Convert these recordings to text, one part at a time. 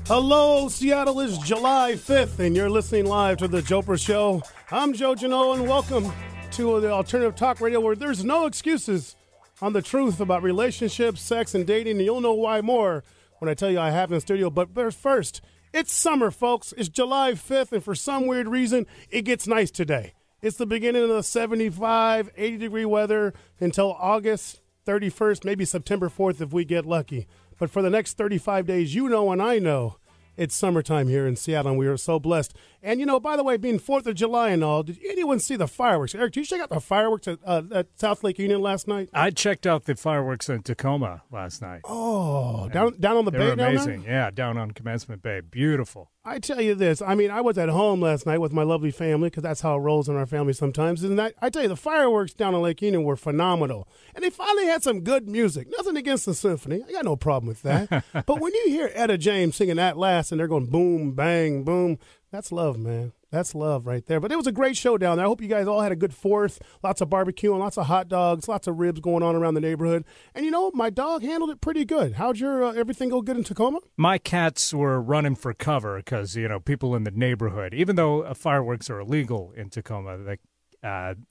Hello, Seattle is July 5th, and you're listening live to the Jopra Show. I'm Joe Janot, and welcome to the Alternative Talk Radio, where there's no excuses on the truth about relationships, sex, and dating, and you'll know why more when I tell you I have in the studio. But first, it's summer, folks. It's July 5th, and for some weird reason, it gets nice today. It's the beginning of the 75, 80-degree weather until August 31st, maybe September 4th if we get lucky. But for the next 35 days, you know and I know it's summertime here in Seattle, and we are so blessed. And, you know, by the way, being 4th of July and all, did anyone see the fireworks? Eric, did you check out the fireworks at South Lake Union last night? I checked out the fireworks in Tacoma last night. Oh, down on the bay down there? They were amazing. Yeah, down on Commencement Bay. Beautiful. I tell you this. I mean, I was at home last night with my lovely family because that's how it rolls in our family sometimes. And I tell you, the fireworks down on Lake Union were phenomenal. And they finally had some good music. Nothing against the symphony. I got no problem with that. But when you hear Etta James singing that last and they're going boom, bang, boom, that's love, man. That's love right there. But it was a great show down there. I hope you guys all had a good 4th. Lots of barbecue and lots of hot dogs, lots of ribs going on around the neighborhood. And, you know, my dog handled it pretty good. How'd your everything go good in Tacoma? My cats were running for cover because, you know, people in the neighborhood, even though fireworks are illegal in Tacoma, the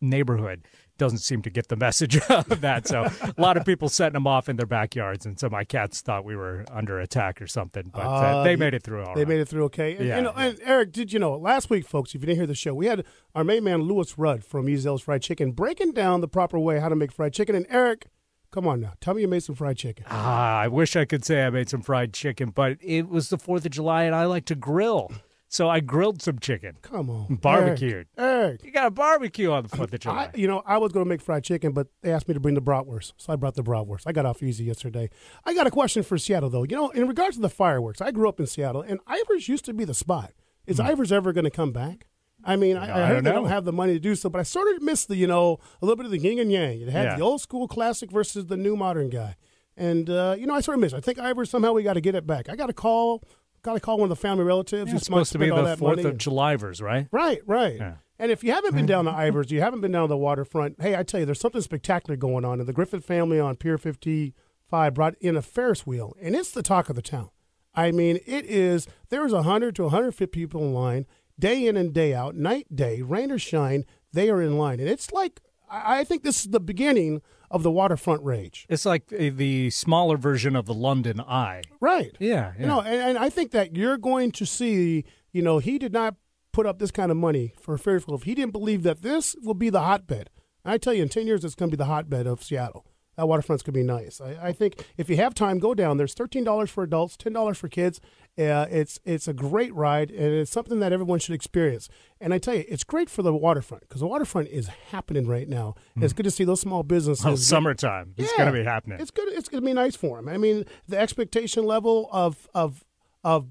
neighborhood doesn't seem to get the message of that. So a lot of people setting them off in their backyards. And so my cats thought we were under attack or something. But they made it through all right. They made it through okay. And, yeah, and Eric, did you know, last week, folks, if you didn't hear the show, we had our main man, Louis Rudd from Ezel's Fried Chicken, breaking down the proper way how to make fried chicken. And Eric, come on now. Tell me you made some fried chicken. I wish I could say I made some fried chicken, but it was the 4th of July and I like to grill. So I grilled some chicken. Come on. Barbecued. Eric. You got a barbecue on the 4th of July. I was going to make fried chicken, but they asked me to bring the bratwurst. So I brought the bratwurst. I got off easy yesterday. I got a question for Seattle, though. You know, in regards to the fireworks, I grew up in Seattle, and Ivers used to be the spot. Is Ivers ever going to come back? I mean, I heard they don't have the money to do so, but I sort of missed the, a little bit of the yin and yang. It had the old school classic versus the new modern guy. And, I sort of miss it. I think Ivers, somehow we got to get it back. I got to call one of the family relatives. Yeah, it's supposed to be the 4th of Julyvers, right? Right. Yeah. And if you haven't been down to Ivers, you haven't been down to the waterfront, hey, I tell you, there's something spectacular going on. And the Griffith family on Pier 55 brought in a Ferris wheel, and it's the talk of the town. I mean, there's 100 to 150 people in line, day in and day out, night, day, rain or shine, they are in line. And it's like, I think this is the beginning of the waterfront rage. It's like the smaller version of the London Eye. Right. Yeah. And I think that you're going to see, he did not put up this kind of money for a Ferris wheel if he didn't believe that this will be the hotbed. And I tell you, in 10 years, it's going to be the hotbed of Seattle. That waterfront's going to be nice. I think if you have time, go down. There's $13 for adults, $10 for kids. It's a great ride, and it's something that everyone should experience. And I tell you, it's great for the waterfront because the waterfront is happening right now. And it's good to see those small businesses. Oh, summertime. It's going to be happening. It's good. It's going to be nice for them. I mean, the expectation level of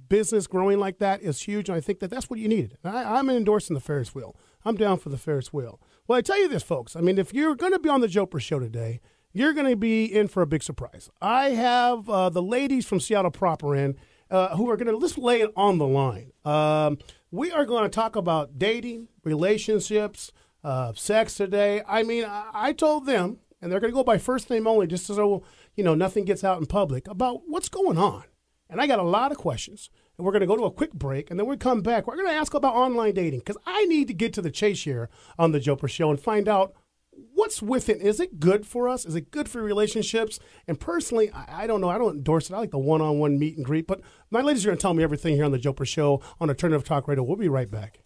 business growing like that is huge, and I think that's what you need. I'm endorsing the Ferris wheel. I'm down for the Ferris wheel. Well, I tell you this, folks. I mean, if you're going to be on the Jopra Show today, you're going to be in for a big surprise. I have the ladies from Seattle proper in who are going to just lay it on the line. We are going to talk about dating, relationships, sex today. I mean, I told them, and they're going to go by first name only just so, nothing gets out in public, about what's going on. And I got a lot of questions. And we're going to go to a quick break, and then when we come back, we're going to ask about online dating because I need to get to the chase here on the Jopra Show and find out what's with it. Is it good for us? Is it good for relationships? And personally, I don't know. I don't endorse it. I like the one-on-one meet and greet. But my ladies are going to tell me everything here on the Jopra Show on Alternative Talk Radio. We'll be right back.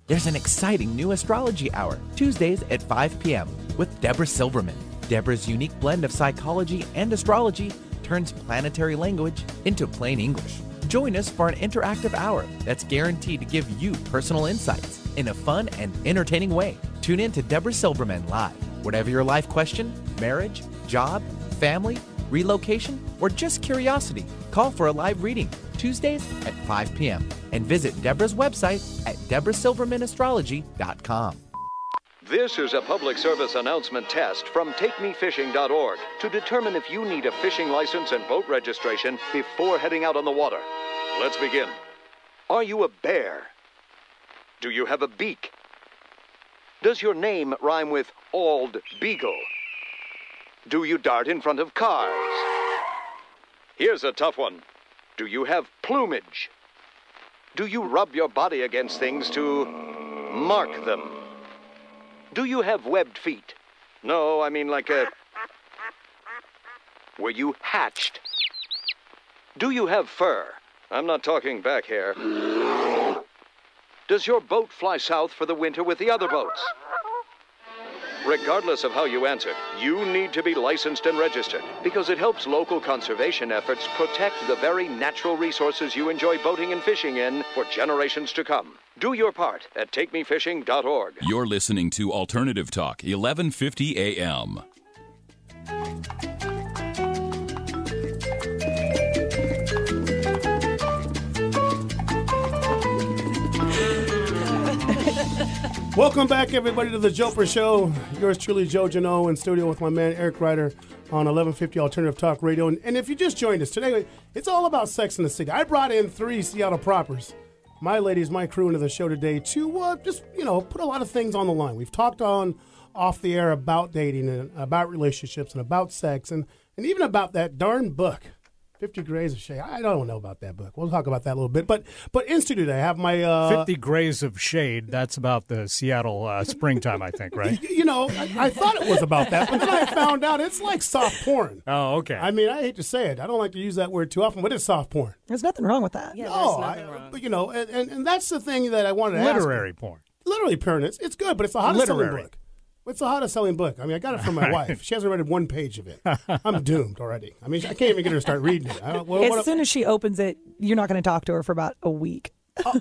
There's an exciting new astrology hour, Tuesdays at 5 p.m. with Deborah Silverman. Deborah's unique blend of psychology and astrology turns planetary language into plain English. Join us for an interactive hour that's guaranteed to give you personal insights in a fun and entertaining way. Tune in to Deborah Silverman live. Whatever your life question, marriage, job, family, relocation, or just curiosity, call for a live reading. Tuesdays at 5 p.m. And visit Deborah's website at deborahsilvermanastrology.com. This is a public service announcement test from TakeMeFishing.org to determine if you need a fishing license and boat registration before heading out on the water. Let's begin. Are you a bear? Do you have a beak? Does your name rhyme with Ald Beagle? Do you dart in front of cars? Here's a tough one. Do you have plumage? Do you rub your body against things to mark them? Do you have webbed feet? No, I mean like a... Were you hatched? Do you have fur? I'm not talking back hair. Does your boat fly south for the winter with the other boats? Regardless of how you answered, you need to be licensed and registered because it helps local conservation efforts protect the very natural resources you enjoy boating and fishing in for generations to come. Do your part at TakeMeFishing.org. You're listening to Alternative Talk, 1150 AM. Welcome back, everybody, to the Jopra Show. Yours truly, Joe Jano, in studio with my man Eric Ryder on 1150 Alternative Talk Radio. And if you just joined us today, it's all about Sex in the City. I brought in 3 Seattle propers, my ladies, my crew, into the show today to just put a lot of things on the line. We've talked off the air about dating and about relationships and about sex and even about that darn book, 50 Grays of Shade. I don't know about that book. We'll talk about that a little bit. But in studio today, I have my... 50 Grays of Shade, that's about the Seattle springtime, I think, right? I thought it was about that, but then I found out it's like soft porn. Oh, okay. I mean, I hate to say it. I don't like to use that word too often, but it's soft porn. There's nothing wrong with that. Yeah, there's nothing wrong. But, and that's the thing that I wanted to ask. Literary porn. Literary porn. It's good, but it's the hottest selling book. It's the hottest selling book. I mean, I got it from my wife. She hasn't read 1 page of it. I'm doomed already. I mean, I can't even get her to start reading it. As soon as she opens it, you're not going to talk to her for about a week.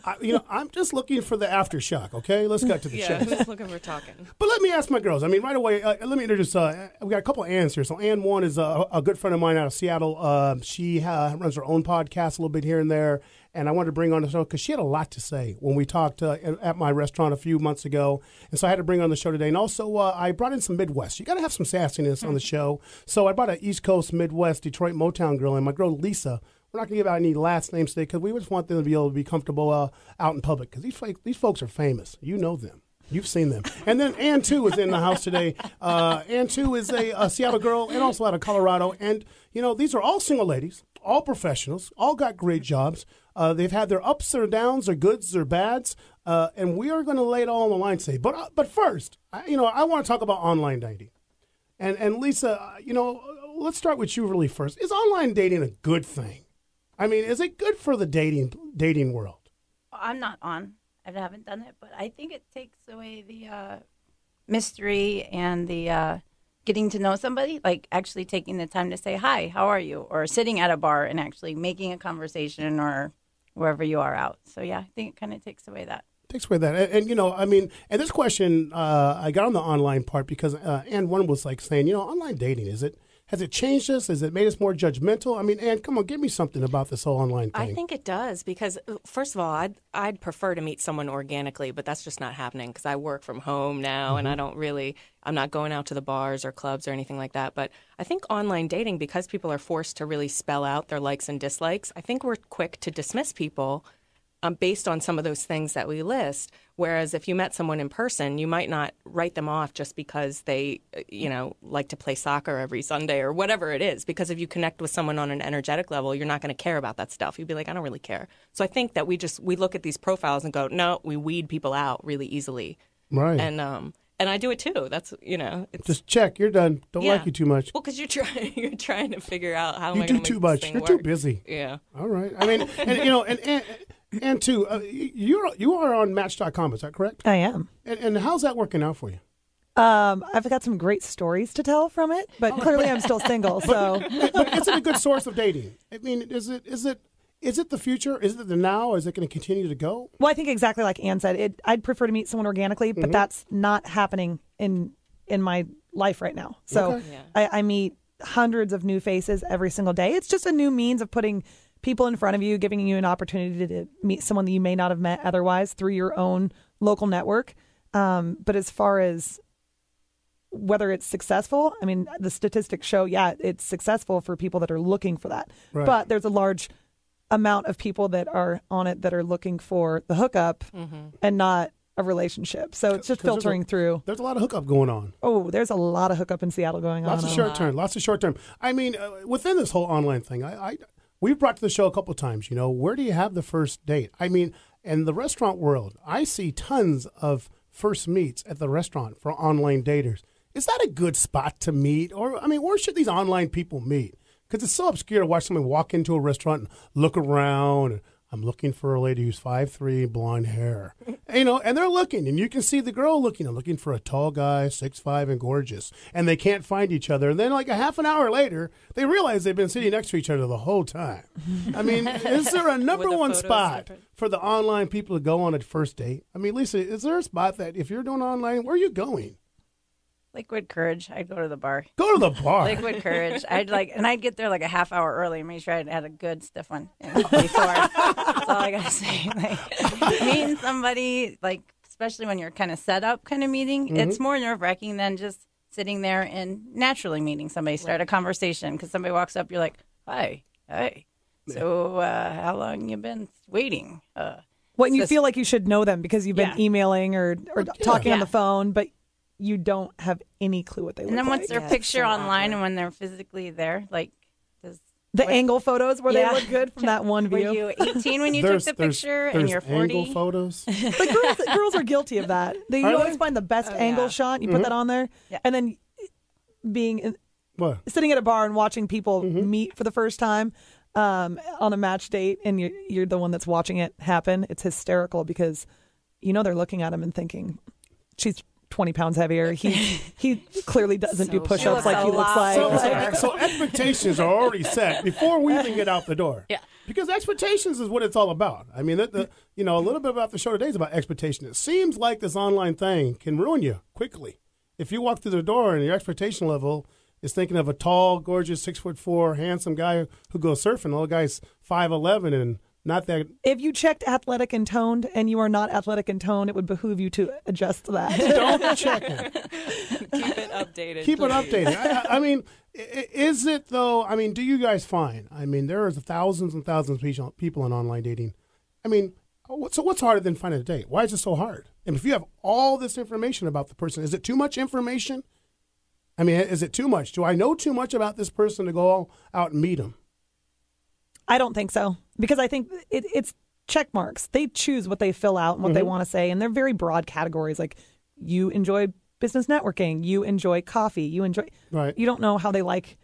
I'm just looking for the aftershock, okay? Let's get to the show. Yeah, who's looking for talking? But let me ask my girls. I mean, right away, let me introduce, we got a couple of Anns here. So Ann 1 is a good friend of mine out of Seattle. She runs her own podcast a little bit here and there. And I wanted to bring her on the show because she had a lot to say when we talked at my restaurant a few months ago. And so I had to bring her on the show today. And also, I brought in some Midwest. You got to have some sassiness on the show. So I brought an East Coast, Midwest, Detroit Motown girl. And my girl, Lisa. We're not going to give out any last names today because we just want them to be able to be comfortable out in public because these folks are famous. You know them. You've seen them. And then Ann 2 is in the house today. Ann 2 is a Seattle girl and also out of Colorado. And, these are all single ladies, all professionals, all got great jobs. They've had their ups or downs, their goods or bads. And we are going to lay it all on the line today. But first, I want to talk about online dating. And Lisa, let's start with you really first. Is online dating a good thing? I mean, is it good for the dating world? I'm not on. I haven't done it, but I think it takes away the mystery and the getting to know somebody, like actually taking the time to say, hi, how are you? Or sitting at a bar and actually making a conversation or wherever you are out. So, yeah, I think it kind of takes away that. Takes away that. And and this question, I got on the online part because Ann 1 was like saying, online dating, has it changed us? Has it made us more judgmental? I mean, Ann, come on, give me something about this whole online thing. I think it does because, first of all, I'd prefer to meet someone organically, but that's just not happening because I work from home now and I'm not going out to the bars or clubs or anything like that. But I think online dating, because people are forced to really spell out their likes and dislikes, I think we're quick to dismiss people based on some of those things that we list. Whereas if you met someone in person, you might not write them off just because they, like to play soccer every Sunday or whatever it is. Because if you connect with someone on an energetic level, you're not going to care about that stuff. You'd be like, I don't really care. So I think that we look at these profiles and go, no, we weed people out really easily. Right. And I do it too. That's, it's just check. You're done. Don't like you too much. Well, because you're trying to figure out how am I going to do make too much. this thing You're work. too busy. Yeah. All right. I mean, and two, you are on Match.com. Is that correct? I am. And how's that working out for you? I've got some great stories to tell from it, but clearly I'm still single. So, but is it a good source of dating? I mean, is it the future? Is it the now? Is it going to continue to go? Well, I think exactly like Ann said, I'd prefer to meet someone organically, but that's not happening in my life right now. So I meet hundreds of new faces every single day. It's just a new means of putting people in front of you, giving you an opportunity to meet someone that you may not have met otherwise through your own local network. But as far as whether it's successful, I mean, the statistics show, it's successful for people that are looking for that. Right. But there's a large amount of people that are on it that are looking for the hookup and not a relationship. So it's just filtering through. There's a lot of hookup going on. Oh, there's a lot of hookup in Seattle going on. Lots of short term. I mean, within this whole online thing, we've brought to the show a couple of times, where do you have the first date? I mean, in the restaurant world, I see tons of first meets at the restaurant for online daters. Is that a good spot to meet? Or, I mean, where should these online people meet? Because it's so obscure to watch someone walk into a restaurant and look around. And I'm looking for a lady who's 5'3", blonde hair. And they're looking, and you can see the girl looking. I'm looking for a tall guy, 6'5", and gorgeous. And they can't find each other. And then like a half an hour later, they realize they've been sitting next to each other the whole time. I mean, is there a number one spot for the online people to go on a first date? I mean, Lisa, is there a spot that if you're doing online, where are you going? Liquid Courage. I'd go to the bar. Go to the bar. Liquid Courage. I'd get there like a half hour early and make sure I had a good stiff one before. That's all I gotta say. Like, meeting somebody, like especially when you're kind of set up kind of meeting, it's more nerve wracking than just sitting there and naturally meeting somebody, start a conversation because somebody walks up, you're like, hi. So how long you been waiting? When you feel like you should know them because you've been emailing or talking on the phone, but you don't have any clue what they look like. And then once their picture online and when they're physically there, like angle photos where they look good from that one view. Were you 18 when you took the picture and you're 40? Angle photos. But girls are guilty of that. You always find the best angle shot. You put that on there, and then sitting at a bar and watching people meet for the first time on a match date, and you're the one that's watching it happen. It's hysterical because they're looking at him and thinking, she's 20 pounds heavier. He clearly doesn't do push-ups like he looks like. So expectations are already set before we even get out the door. Yeah. Because expectations is what it's all about. I mean, a little bit about the show today is about expectation. It seems like this online thing can ruin you quickly. If you walk through the door and your expectation level is thinking of a tall, gorgeous, 6'4", handsome guy who goes surfing, the guy's 5'11" and not that. If you checked athletic and toned and you are not athletic and toned, it would behoove you to adjust that. Don't check it. Keep it updated. Keep it updated. I mean, is it though? I mean, do you guys find? I mean, there are thousands and thousands of people in online dating. I mean, so what's harder than finding a date? Why is it so hard? And if you have all this information about the person, is it too much information? I mean, is it too much? Do I know too much about this person to go out and meet them? I don't think so, because I think it's check marks. They choose what they fill out and what they want to say, and they're very broad categories. Like, you enjoy business networking, you enjoy coffee, you enjoy. Right. You don't know how they like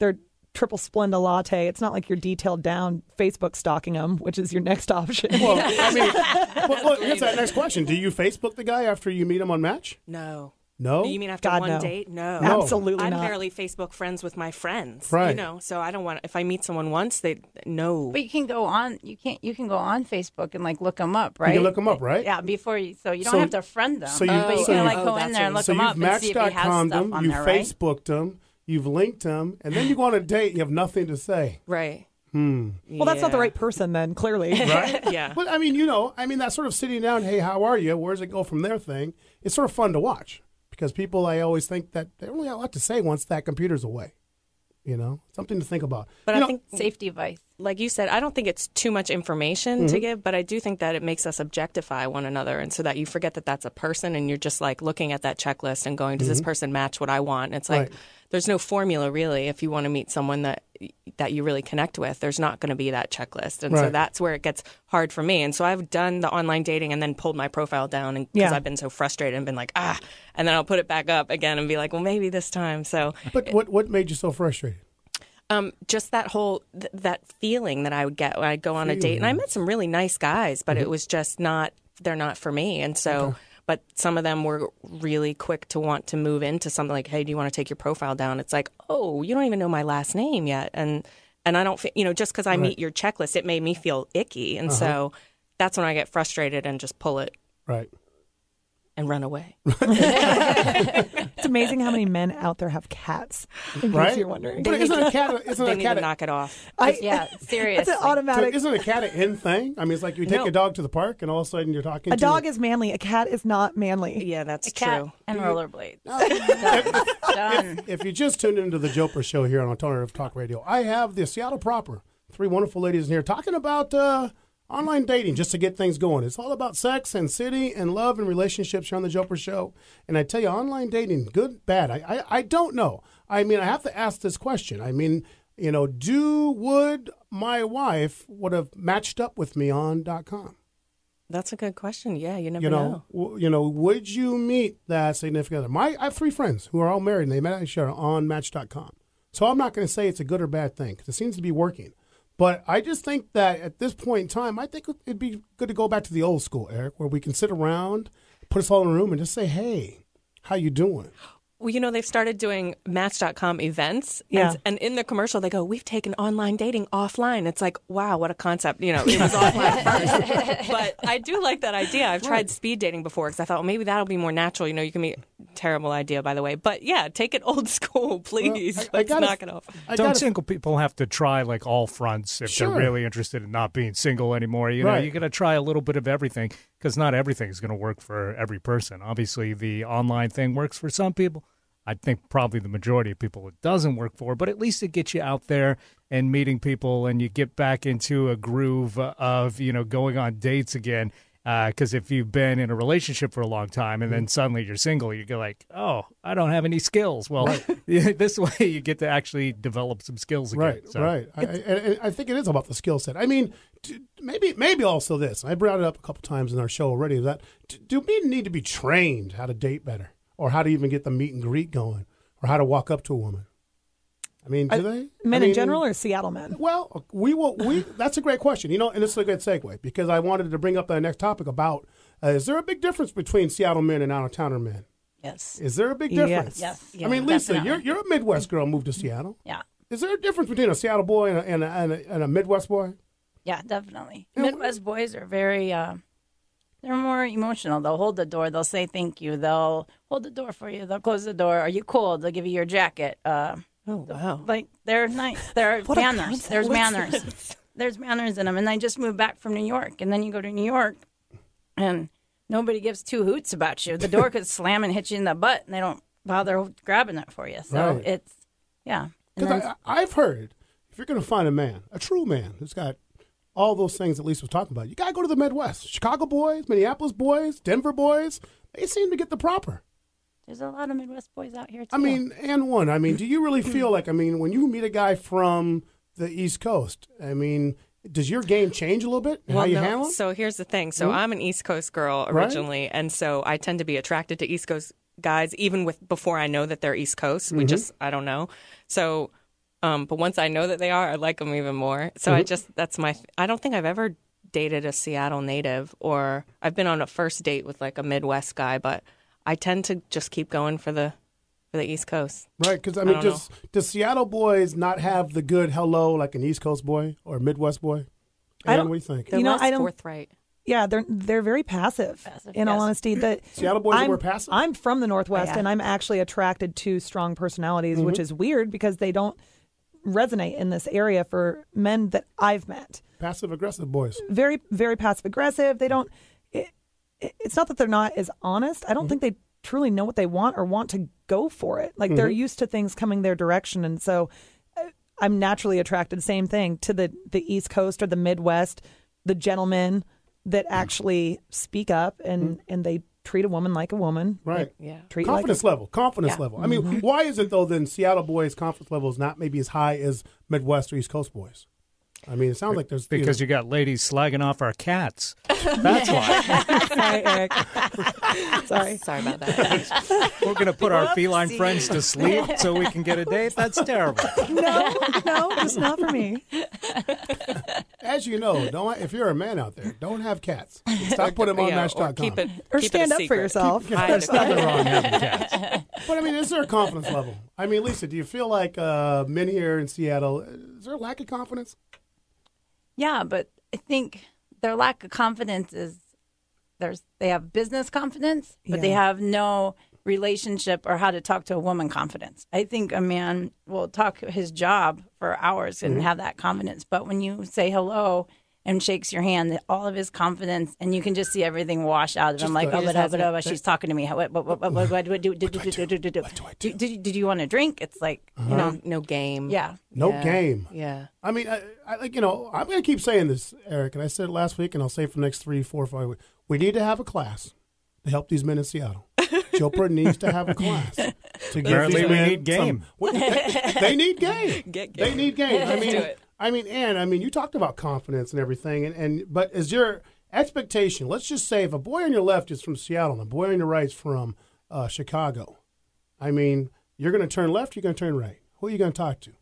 their triple Splenda latte. It's not like you're detailed down Facebook stalking them, which is your next option. Well, I mean, here's that next question: do you Facebook the guy after you meet him on Match? No. No? You mean after one date? No. Absolutely I'm not. barely Facebook friends with my friends. Right. So I don't want, if I meet someone once, no. But you can go on Facebook and look them up, right? You can look them up, right? Yeah, so you don't have to friend them. But you can go in there and look so them up and see if he has Match.com stuff them, on you there, right? Facebooked them, you've linked them, and then you go on a date, you have nothing to say. Right. Well, that's not the right person then, clearly. Right? Yeah. But I mean, that sort of sitting down, hey, how are you? Where does it go from there thing? It's sort of fun to watch. Because people, I always think that they don't really have a lot to say once that computer's away. Something to think about. But I think safety advice. Like you said, I don't think it's too much information to give, but I do think that it makes us objectify one another, and so that you forget that that's a person, and you're just looking at that checklist and going, does this person match what I want? And it's like, there's no formula really. If you want to meet someone that you really connect with, there's not going to be that checklist, and so that's where it gets hard for me. And so I've done the online dating and then pulled my profile down, and because I've been so frustrated and been like, and then I'll put it back up again and be like, well, maybe this time. So, but what made you so frustrated? Just that whole that feeling that I would get when I go on a date, and I met some really nice guys, but it was just they're not for me, and so. But some of them were really quick to want to move into something like, hey, do you want to take your profile down? It's like, oh, you don't even know my last name yet. And I don't, just because I meet your checklist, it made me feel icky. And so that's when I get frustrated and just pull it. Right. and run away. It's amazing how many men out there have cats. In case Right? you're wondering. But isn't a cat? They need to knock it off. Yeah, seriously. It's an automatic. Isn't a cat an in thing? I mean, it's like you take No. your dog to the park, and all of a sudden you're talking. A dog is manly. A cat is not manly. Yeah, that's A cat true. and rollerblades. Done. If you just tuned into the Jopra show here on Alternative Talk Radio, I have the Seattle proper, 3 wonderful ladies in here talking about online dating just to get things going. It's all about sex and city and love and relationships here on the Jopra show. And I tell you, online dating, good, bad. I don't know. I mean, I have to ask this question. I mean, would my wife would have matched up with me on .com? That's a good question. Yeah, you never know. Would you meet that significant other? I have 3 friends who are all married, and they met each other on Match.com. So I'm not going to say it's a good or bad thing because it seems to be working. But I just think that at this point in time, I think it'd be good to go back to the old school, Eric, where we can sit around, put us all in a room, and just say, "Hey, how you doing?" Well, they've started doing Match.com events. Yeah. And in the commercial, they go, we've taken online dating offline. It's like, wow, what a concept. It was offline first. But I do like that idea. I've tried speed dating before because I thought, well, maybe that'll be more natural. You can meet, terrible idea, by the way. But yeah, take it old school, please. Well, Let's knock it off. Don't single people have to try like all fronts if Sure. they're really interested in not being single anymore? You Right. got to try a little bit of everything because not everything is going to work for every person. Obviously, the online thing works for some people. I think probably the majority of people it doesn't work for, but at least it gets you out there and meeting people and you get back into a groove of, going on dates again. Because if you've been in a relationship for a long time and then suddenly you're single, you go like, oh, I don't have any skills. Well, this way you get to actually develop some skills again. Right, right. I think it is about the skill set. I mean, maybe also this. I brought it up a couple times in our show already. That do we need to be trained how to date better, or how to even get the meet and greet going, or how to walk up to a woman? I mean, do they? Men in general or Seattle men? Well, that's a great question. And this is a good segue because I wanted to bring up the next topic about is there a big difference between Seattle men and out-of-towner men? Yes. Is there a big difference? Yes. I mean, Lisa, definitely. you're a Midwest girl, moved to Seattle. Yeah. Is there a difference between a Seattle boy and a Midwest boy? Yeah, definitely. Yeah. Midwest boys are very, they're more emotional. They'll hold the door. They'll say thank you. They'll hold the door for you. They'll close the door. Are you cold? They'll give you your jacket. Oh, wow. Like, they're nice. They're What a manners. concept. There's What's manners. There's manners in them. And I just moved back from New York. And then you go to New York, and nobody gives 2 hoots about you. The door could slam and hit you in the butt, and they don't bother grabbing it for you. So Right. it's, yeah. And Because then- I've heard if you're going to find a man, a true man who's got all those things that Lisa was talking about, you got to go to the Midwest. Chicago boys, Minneapolis boys, Denver boys, they seem to get the proper. there's a lot of Midwest boys out here, too. I mean, do you really feel like, when you meet a guy from the East Coast, does your game change a little bit? How you handle it? So here's the thing. So I'm an East Coast girl originally, and so I tend to be attracted to East Coast guys, even before I know that they're East Coast. I don't know. So, but once I know that they are, I like them even more. So I don't think I've ever dated a Seattle native, or I've been on a first date with like a Midwest guy, but I tend to just keep going for the East Coast. Right, because don't does Seattle boys not have the good hello like an East Coast boy or a Midwest boy? I Ann, don't- what do you think? They're I less don't. forthright. Yeah, they're very passive. In all yes. honesty, that Seattle boys are I'm, more passive? I'm from the Northwest, Yeah. and I'm actually attracted to strong personalities, which is weird because they don't resonate in this area for men that I've met. Passive aggressive boys. Very, very passive aggressive. They don't. It's not that they're not as honest. I don't think they truly know what they want or want to go for it. Like they're used to things coming their direction, and so I'm naturally attracted. Same thing to the East Coast or the Midwest, the gentlemen that actually speak up and they treat a woman like a woman. Right. Yeah. Treat Confidence level. I mean, why is it, though, then Seattle boys' confidence level is not maybe as high as Midwest or East Coast boys? I mean, it sounds like there's... Because you got ladies slagging off our cats. That's why. Sorry, Eric. Sorry. Sorry about that. We're going to put our feline friends to sleep so we can get a date? That's terrible. No, it's not for me. As you know, if you're a man out there, don't have cats. Stop putting them on Match.com. Or keep it Or keep stand it a up for secret. yourself. There's nothing wrong having cats. But, is there a confidence level? Lisa, do you feel like men here in Seattle, is there a lack of confidence? Yeah, but I think their lack of confidence is they have business confidence, but they have no relationship or how to talk to a woman confidence. I think a man will talk his job for hours and have that confidence, but when you say hello and shakes your hand, all of his confidence, and you can just see everything wash out of him. Like, she's talking to me. What did you want a drink? It's like, you know, no game. Yeah. No game. Yeah. I mean, I like, you know, I'm going to keep saying this, Eric, and I said it last week, and I'll say it for the next 3, 4, 5 weeks. We need to have a class to help these men in Seattle. Jopra needs to have a class. To give Apparently these we men need game. they need game. Get game. They need game. Let's do it. Ann, you talked about confidence and everything, but is your expectation, let's just say if a boy on your left is from Seattle and a boy on your right is from Chicago, I mean, you're going to turn left, you're going to turn right. Who are you going to talk to?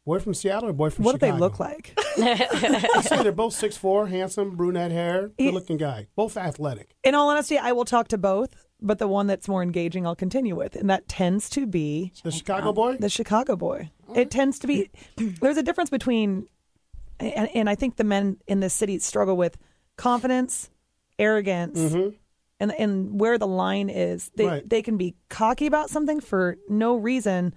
Boy from Seattle or boy from What do Chicago? they look like? I say they're both 6'4", handsome, brunette hair, good-looking guy, both athletic. In all honesty, I will talk to both, but the one that's more engaging I'll continue with, and that tends to be The Chicago boy? the Chicago boy. It tends to be, there's a difference between, and I think the men in this city struggle with confidence, arrogance, and where the line is. They can be cocky about something for no reason,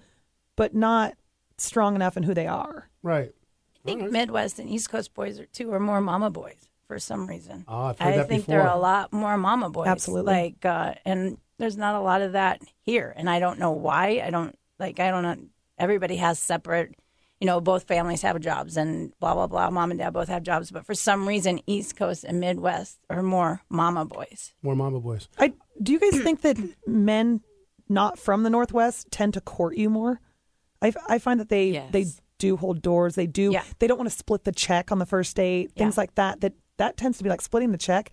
but not strong enough in who they are. Right. I think Midwest and East Coast boys are more mama boys for some reason. Oh, I've heard that think before. they're a lot more mama boys. Absolutely. And there's not a lot of that here, and I don't know why. I don't know. Everybody has separate, both families have jobs and blah, blah, blah. Mom and dad both have jobs. But for some reason, East Coast and Midwest are more mama boys. More mama boys. Do you guys think that men not from the Northwest tend to court you more? I find that they do hold doors. They do. Yeah. They don't want to split the check on the first date. Things like that. That tends to be like splitting the check.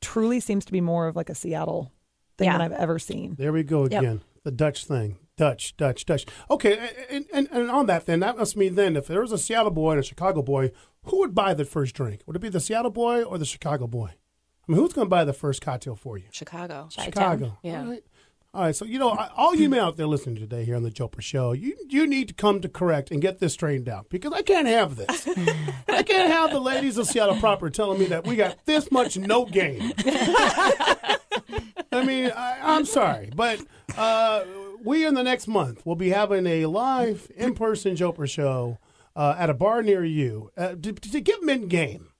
Truly seems to be more of like a Seattle thing than I've ever seen. There we go again. The Dutch thing. Dutch. Okay, and on that then, that must mean then if there was a Seattle boy and a Chicago boy, who would buy the first drink? Would it be the Seattle boy or the Chicago boy? I mean, who's going to buy the first cocktail for you? Chicago. Chicago. Yeah. All right. So, all you men out there listening today here on the Jopra Show, you need to come to correct and get this straightened out because I can't have this. I can't have the ladies of Seattle proper telling me that we got this much no game. I mean, I'm sorry, but we in the next month will be having a live in-person Jopra Show at a bar near you to give men game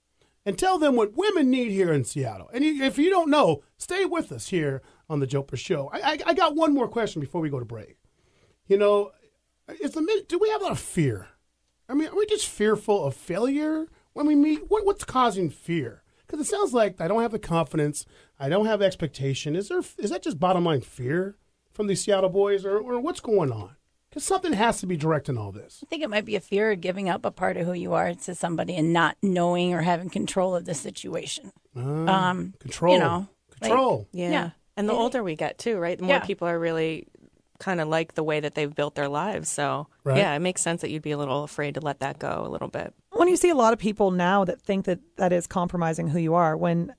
and tell them what women need here in Seattle. And if you don't know, stay with us here on the Jopra Show. I got one more question before we go to break. Do we have a lot of fear? I mean, are we just fearful of failure when we meet? What's causing fear? Because it sounds like I don't have the confidence, I don't have expectation. Is that just bottom line fear from these Seattle boys, or what's going on? Because something has to be directing all this. I think it might be a fear of giving up a part of who you are to somebody and not knowing or having control of the situation. Control. Control. Yeah. And the older we get, too, right? The more people are really kind of like the way that they've built their lives. So, it makes sense that you'd be a little afraid to let that go a little bit. When you see a lot of people now that think that is compromising who you are, when,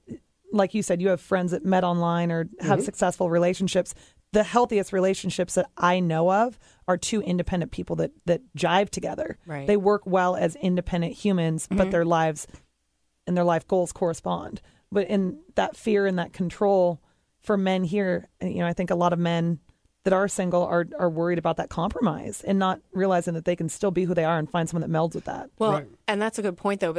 like you said, you have friends that met online or have successful relationships, the healthiest relationships that I know of are two independent people that jive together. Right. They work well as independent humans, but their lives and their life goals correspond. But in that fear and that control for men here, I think a lot of men that are single are worried about that compromise and not realizing that they can still be who they are and find someone that melds with that. Well, and that's a good point, though.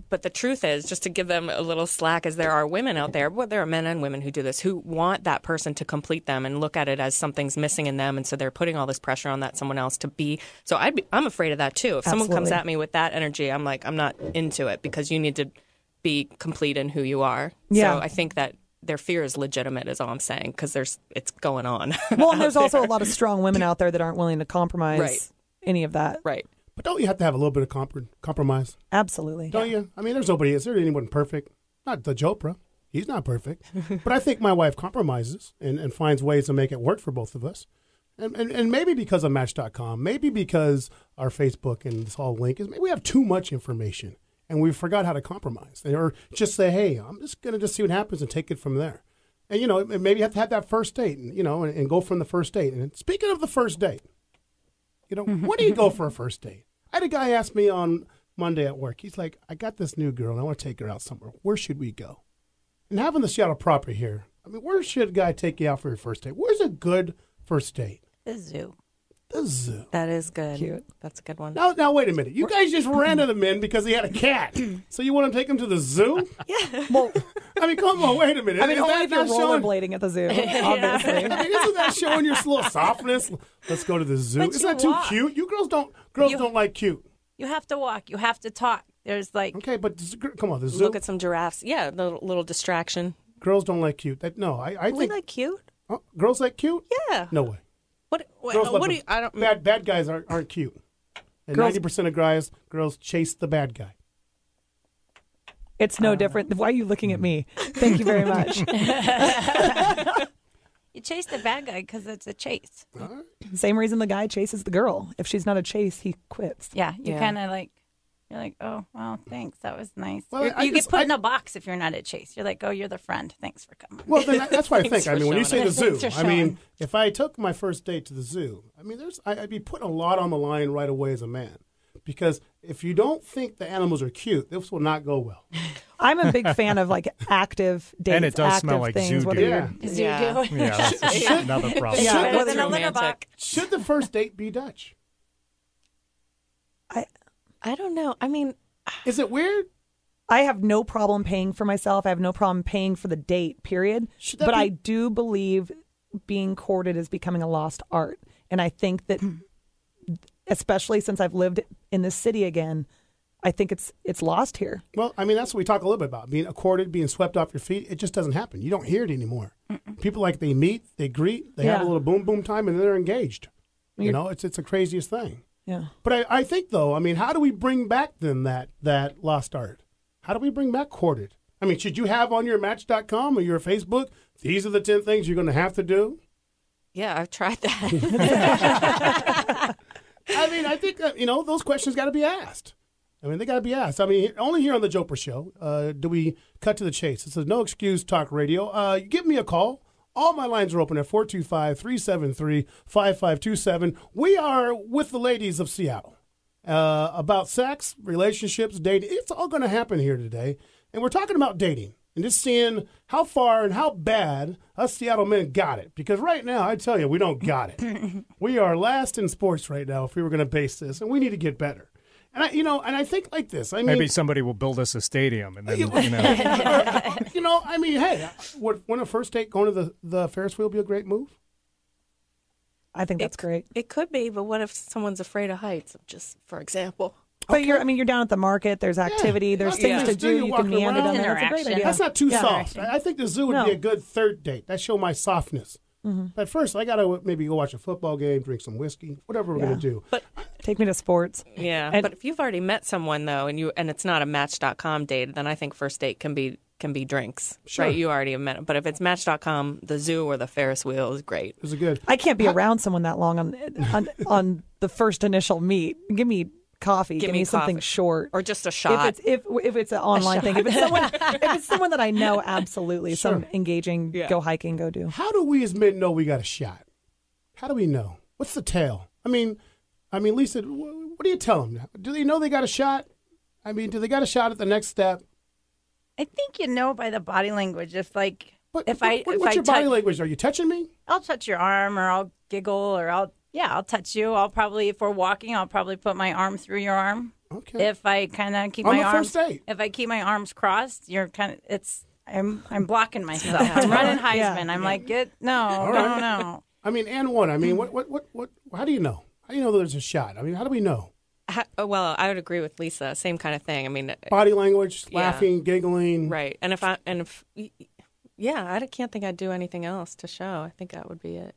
But the truth is, just to give them a little slack, as there are women out there, there are men and women who do this, who want that person to complete them and look at it as something's missing in them. And so they're putting all this pressure on that someone else to be. So I'm afraid of that, too. If someone comes at me with that energy, I'm like, I'm not into it because you need to be complete in who you are. Yeah. So I think that their fear is legitimate, is all I'm saying, because it's going on. Well, and there's also a lot of strong women out there that aren't willing to compromise any of that. Right. But don't you have to have a little bit of compromise? Absolutely. Don't you? I mean, is there anyone perfect? Not the Jopra. He's not perfect. But I think my wife compromises and finds ways to make it work for both of us. And maybe because of Match.com, maybe because our Facebook and this whole link is, maybe we have too much information and we forgot how to compromise. Or just say, hey, I'm just going to just see what happens and take it from there. And, maybe you have to have that first date and go from the first date. And speaking of the first date, where do you go for a first date? I had a guy ask me on Monday at work. He's like, I got this new girl and I want to take her out somewhere. Where should we go? and having the Seattle proper here, I mean, where should a guy take you out for your first date? Where's a good first date? The zoo. The zoo. That is good. Cute. That's a good one. Now, wait a minute. You guys just ran to the men because he had a cat. So you want to take him to the zoo? Yeah. Well, I mean, come on, wait a minute. I mean, Is only that if you're not showing? rollerblading at the zoo, obviously. I mean, isn't that showing your little softness? Let's go to the zoo. But Isn't you that too walk. cute? You girls don't like cute. You have to walk. You have to talk. There's like Okay, but come on, the zoo. Look at some giraffes. Yeah, the little distraction. Girls don't like cute. I We think like cute. girls like cute. Yeah. No way. What Girls love do them. you, I don't Bad guys aren't cute. And Girls- 90% of girls chase the bad guy. It's no different. Why are you looking at me? Thank you very much. you chase the bad guy because it's a chase. Same reason the guy chases the girl. If she's not a chase, he quits. Yeah, you Yeah. kind of like you're like, oh well, thanks, that was nice. Well, You get put in a box if you're not a chase. You're like, oh, you're the friend. Thanks for coming. Well, then that's what I Thanks think. I for mean, when you showing say the us. zoo, Thanks for I mean, showing. if I took my first date to the zoo, I mean, I'd be putting a lot on the line right away as a man. Because if you don't think the animals are cute, this will not go well. I'm a big fan of like active dates, And it does active smell like things. zoo Whether dude. you're, Yeah. Yeah, that's another problem. Yeah, Better whether than a litter romantic. box. Should the first date be Dutch? I don't know. I mean, Is it weird? I have no problem paying for myself. I have no problem paying for the date, period. Should that But be- I do believe being courted is becoming a lost art. And I think that, especially since I've lived in this city again, I think it's lost here. Well, I mean, that's what we talk a little bit about. Being courted, being swept off your feet. It just doesn't happen. You don't hear it anymore. People they meet, they greet, they have a Yeah. little boom boom time, and then they're engaged. You You're- know, it's the craziest thing. Yeah. But I think, though, I mean, how do we bring back then that lost art? How do we bring back courted? I mean, should you have on your Match.com or your Facebook, these are the 10 things you're going to have to do? yeah, I've tried that. I mean, I think, those questions got to be asked. I mean, they got to be asked. I mean, only here on the Jopra Show do we cut to the chase. It's a no excuse talk radio. Give me a call. All my lines are open at 425-373-5527. We are with the ladies of Seattle about sex, relationships, dating. It's all going to happen here today. And we're talking about dating and just seeing how far and how bad us Seattle men got it. Because right now, I tell you, we don't got it. We are last in sports right now if we were going to base this, and we need to get better. And I think like this. I mean, Maybe somebody will build us a stadium, and then I mean, hey, wouldn't a first date going to the Ferris wheel be a great move? I think that's great. It could be, but what if someone's afraid of heights? Just for example. But you're down at the market. There's activity. There's Yeah. things Yeah. to do. You can Walking meander down around. there. That's a great Interaction. idea. That's not too Yeah. soft. I think the zoo would No. be a good third date. That show my softness. But first, I got to maybe go watch a football game, drink some whiskey, whatever we're Yeah. going to do. But Take me to sports. yeah, And- but if you've already met someone though, and it's not a Match.com date, then I think first date can be drinks. Sure. Right? You already have met them. But if it's Match.com, the zoo or the Ferris wheel is great. Is it good? I can't be around someone that long on the first initial meet. Give me coffee. Give me something coffee. short. Or just a shot. If it's an online thing, if it's someone that I know, absolutely, some engaging, Yeah. go hiking, go do. How do we as men know we got a shot? How do we know? What's the tell? I mean, Lisa, what do you tell them? Do they know they got a shot? I mean, do they got a shot at the next step? I think you know by the body language. If What's if your I body language? Are you touching me? I'll touch your arm, or I'll giggle, or I'll touch you. I'll probably, if we're walking, I'll probably put my arm through your arm. Okay. If I kind of keep On my the arms, first date. if I keep my arms crossed, you're kind of I'm blocking myself. I'm running Heisman. Yeah. I'm like, no. I mean, and what? I mean, what? How do you know? How do you know there's a shot? I mean, how do we know? Well, I would agree with Lisa. Same kind of thing. I mean, Body language, Yeah. laughing, giggling. right. And I can't think I'd do anything else to show. I think that would be it.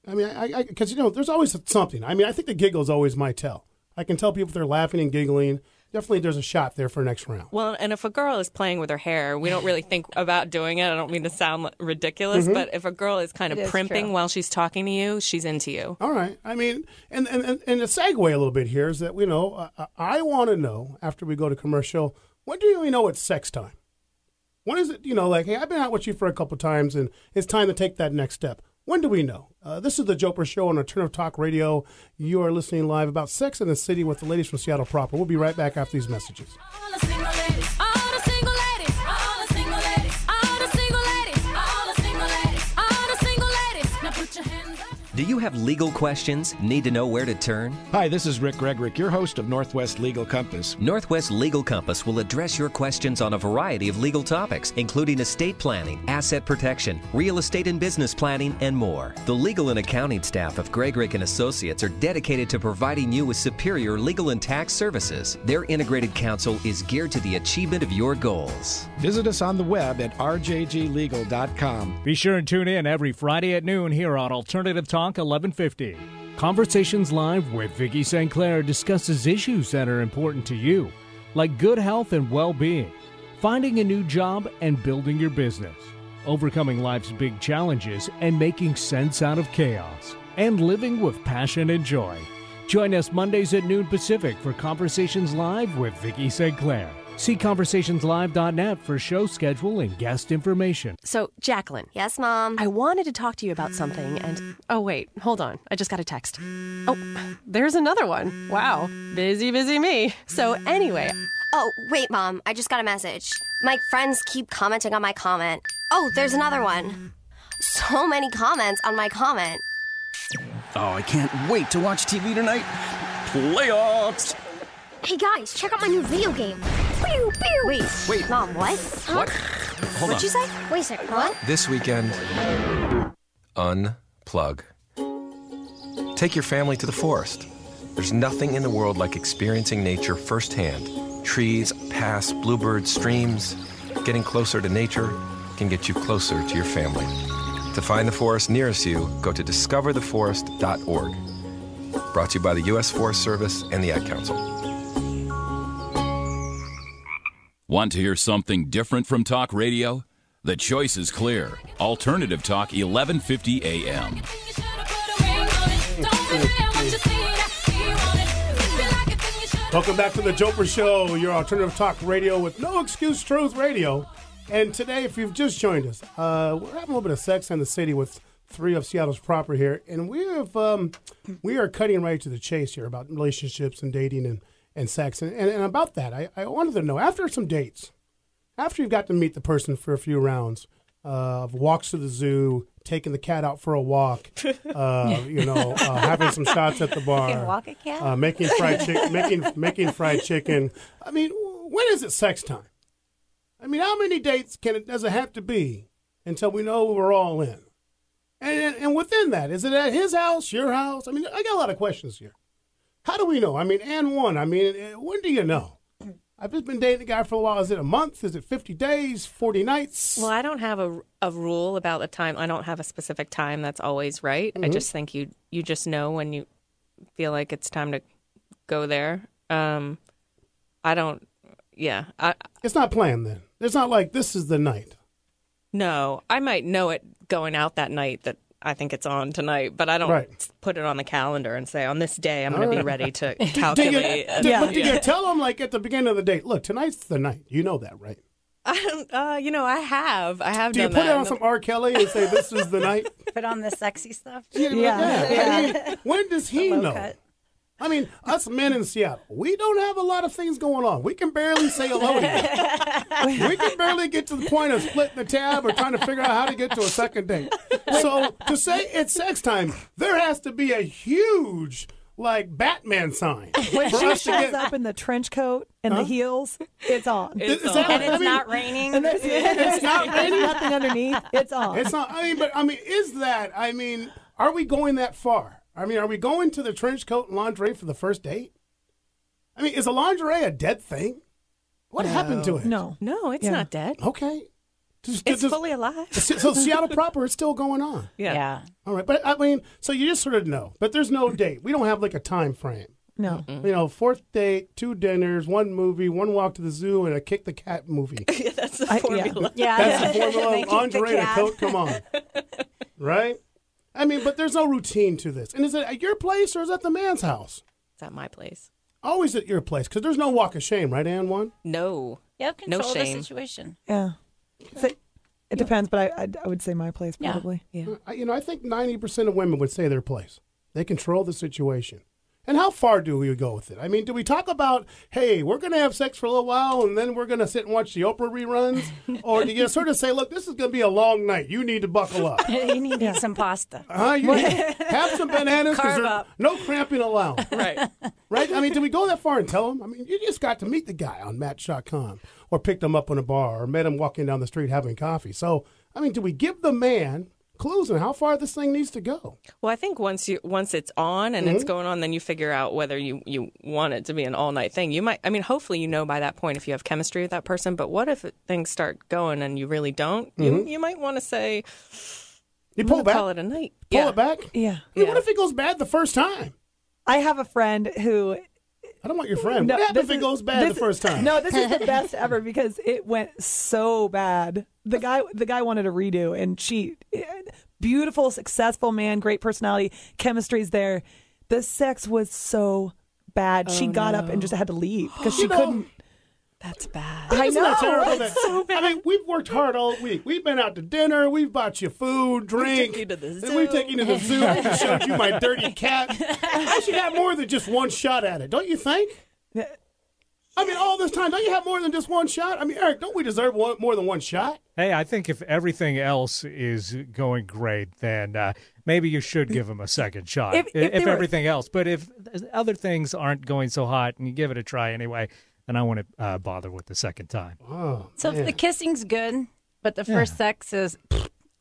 I mean, because there's always something. I mean, I think the giggle is always my tell. I can tell people if they're laughing and giggling. Definitely, there's a shot there for next round. Well, and if a girl is playing with her hair, we don't really think about doing it. I don't mean to sound ridiculous, but if a girl is kind of It is primping true. while she's talking to you, she's into you. All right. I mean, and the segue a little bit here is that I want to know after we go to commercial, when do we know it's sex time? When is it? Like, hey, I've been out with you for a couple times, and it's time to take that next step. When do we know? This is the Jopra Show on Alternative Talk Radio. You are listening live about sex in the city with the ladies from Seattle proper. We'll be right back after these messages. All the single ladies, all the single ladies, all the single ladies, all the Do you have legal questions? Need to know where to turn? Hi, this is Rick Gregorick, your host of Northwest Legal Compass. Northwest Legal Compass will address your questions on a variety of legal topics, including estate planning, asset protection, real estate and business planning, and more. The legal and accounting staff of Gregorick & Associates are dedicated to providing you with superior legal and tax services. Their integrated counsel is geared to the achievement of your goals. Visit us on the web at rjglegal.com. Be sure and tune in every Friday at noon here on Alternative Talk 1150. Conversations Live with Vicki St. Clair discusses issues that are important to you, like good health and well-being, finding a new job and building your business, overcoming life's big challenges and making sense out of chaos, and living with passion and joy. Join us Mondays at noon Pacific for Conversations Live with Vicki St. Clair. See conversationslive.net for show schedule and guest information. So, Jacqueline. Yes, Mom? I wanted to talk to you about something and... Oh, wait. Hold on. I just got a text. Oh, there's another one. Wow. Busy me. So, anyway... Oh, wait, Mom. I just got a message. My friends keep commenting on my comment. Oh, there's another one. So many comments on my comment. Oh, I can't wait to watch TV tonight. Playoffs! Hey, guys, check out my new video game. Pew, pew. Wait. Mom, what? Huh? What? Hold What'd on. you say? Wait a second, what? This weekend, unplug. Take your family to the forest. There's nothing in the world like experiencing nature firsthand. Trees, paths, bluebirds, streams. Getting closer to nature can get you closer to your family. To find the forest nearest you, go to discovertheforest.org. Brought to you by the U.S. Forest Service and the Ad Council. Want to hear something different from talk radio? The choice is clear. Alternative Talk 1150 AM. Welcome back to the Jopra Show, your alternative talk radio with no excuse truth radio. And today, if you've just joined us, we're having a little bit of Sex and the City with three of Seattle's proper here, and we are cutting right to the chase here about relationships and dating and sex. And about that, I wanted to know, after some dates, after you've got to meet the person for a few rounds, of walks to the zoo, taking the cat out for a walk, having some shots at the bar, You can walk a cat? making fried chicken. I mean, when is it sex time? I mean, how many dates does it have to be until we know we're all in? And within that, is it at his house, your house? I mean, I got a lot of questions here. How do we know? I mean, when do you know? I've just been dating a guy for a while. Is it a month? Is it 50 days, 40 nights? Well, I don't have a rule about the time. I don't have a specific time that's always right. Mm-hmm. I just think you just know when you feel like it's time to go there. I don't. Yeah. It's not planned then. It's not like this is the night. No, I might know it going out that night that I think it's on tonight, but I don't put it on the calendar and say on this day I'm going to be ready to calculate. Do you tell them like at the beginning of the date, look, tonight's the night. You know that, right? I don't. I have. Do you done put that. it on some R. Kelly and say this is the night? Put on the sexy stuff? I mean, when does he know? Cut. I mean, us men in Seattle, we don't have a lot of things going on. We can barely say hello to you. We can barely get to the point of splitting the tab or trying to figure out how to get to a second date. So to say it's sex time, there has to be a huge, like, Batman sign. When for she us to shows get. up in the trench coat and the heels, it's on. Is that And what- it's not raining. And It's not There's raining. nothing underneath. It's on. It's not. Are we going that far? I mean, are we going to the trench coat and lingerie for the first date? I mean, is a lingerie a dead thing? What happened to it? No, it's not dead. Okay. It's fully alive. So Seattle proper is still going on. Yeah. All right, but I mean, so you just sort of know, but there's no date. We don't have like a time frame. No. You know, fourth date, 2 dinners, 1 movie, 1 walk to the zoo, and a kick the cat movie. That's the formula. Yeah. That's the They formula. keep the Lingerie and a cat. coat. Come on, right? I mean, but there's no routine to this. And is it at your place or is it at the man's house? It's at my place. Always at your place, because there's no walk of shame, right, Ann? One? No. You have control of the shame. situation. Yeah. So, it depends, but I would say my place probably. Yeah. I think 90% of women would say their place. They control the situation. And how far do we go with it? I mean, do we talk about, hey, we're going to have sex for a little while and then we're going to sit and watch the Oprah reruns? Or do you sort of say, look, this is going to be a long night. You need to buckle up. You need to eat some pasta. You have some bananas because Carve there's up. no cramping allowed. Right. Right? I mean, do we go that far and tell them? I mean, you just got to meet the guy on Match.com or picked him up in a bar or met him walking down the street having coffee. So, I mean, do we give the man clues on how far this thing needs to go? Well, I think once it's on and it's going on, then you figure out whether you want it to be an all night thing. You might, I mean, hopefully you know by that point if you have chemistry with that person. But what if things start going and you really don't? You might want to say, you pull back, call it a night. Pull it back. Yeah. I mean, what if it goes bad the first time? I have a friend who. I don't want your friend. What happens if it goes bad the first time? No, this is the best ever because it went so bad. The guy wanted a redo, and beautiful, successful man, great personality, chemistry's there. The sex was so bad. She got up and just had to leave because she couldn't. That's bad. I Isn't know. that terrible? It's so bad. I mean, we've worked hard all week. We've been out to dinner. We've bought you food, drink. We took you to the zoo. And we've taken you to the zoo. I just showed you my dirty cat. I should have more than just one shot at it, don't you think? I mean, all this time, don't you have more than just one shot? I mean, Eric, don't we deserve more than one shot? Hey, I think if everything else is going great, then maybe you should give him a second shot. If everything else. But if other things aren't going so hot and you give it a try anyway, then I wouldn't bother with the second time. Oh, So if the kissing's good, but the first sex is,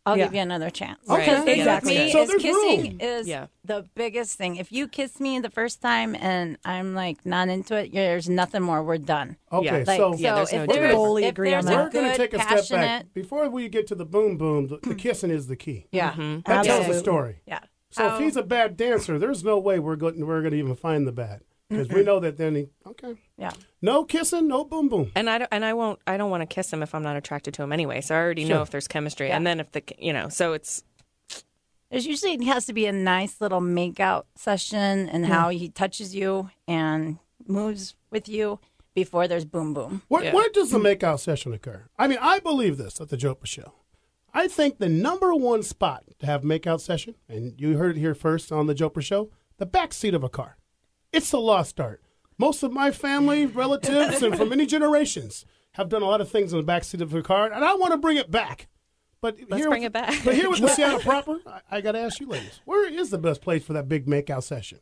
I'll give you another chance. Okay, The thing exactly. with me So is there's kissing room. is the biggest thing. If you kiss me the first time and I'm like not into it, there's nothing more. We're done. Okay, Like, so there's no if debate. there's, Totally if agree on there's that. a we're going to good, take a step back. passionate, Before we get to the boom boom, the kissing is the key. yeah, That tells the Absolutely. story. yeah. So if he's a bad dancer, there's no way we're going to even find the bad. Because we know that then Yeah. no kissing, no boom boom. And I don't want to kiss him if I'm not attracted to him anyway. So I already know if there's chemistry. Yeah. And then if so it's There's usually it has to be a nice little make-out session and how he touches you and moves with you before there's boom boom. Where does the makeout session occur? I mean, I believe this at the Jopra Show. I think the number one spot to have makeout session, and you heard it here first on the Jopra Show, the back seat of a car. It's a lost art. Most of my family, relatives, and from many generations have done a lot of things in the back seat of a car, and I want to bring it back. But Let's bring it back. But here with the Seattle proper, I got to ask you, ladies, where is the best place for that big makeout session?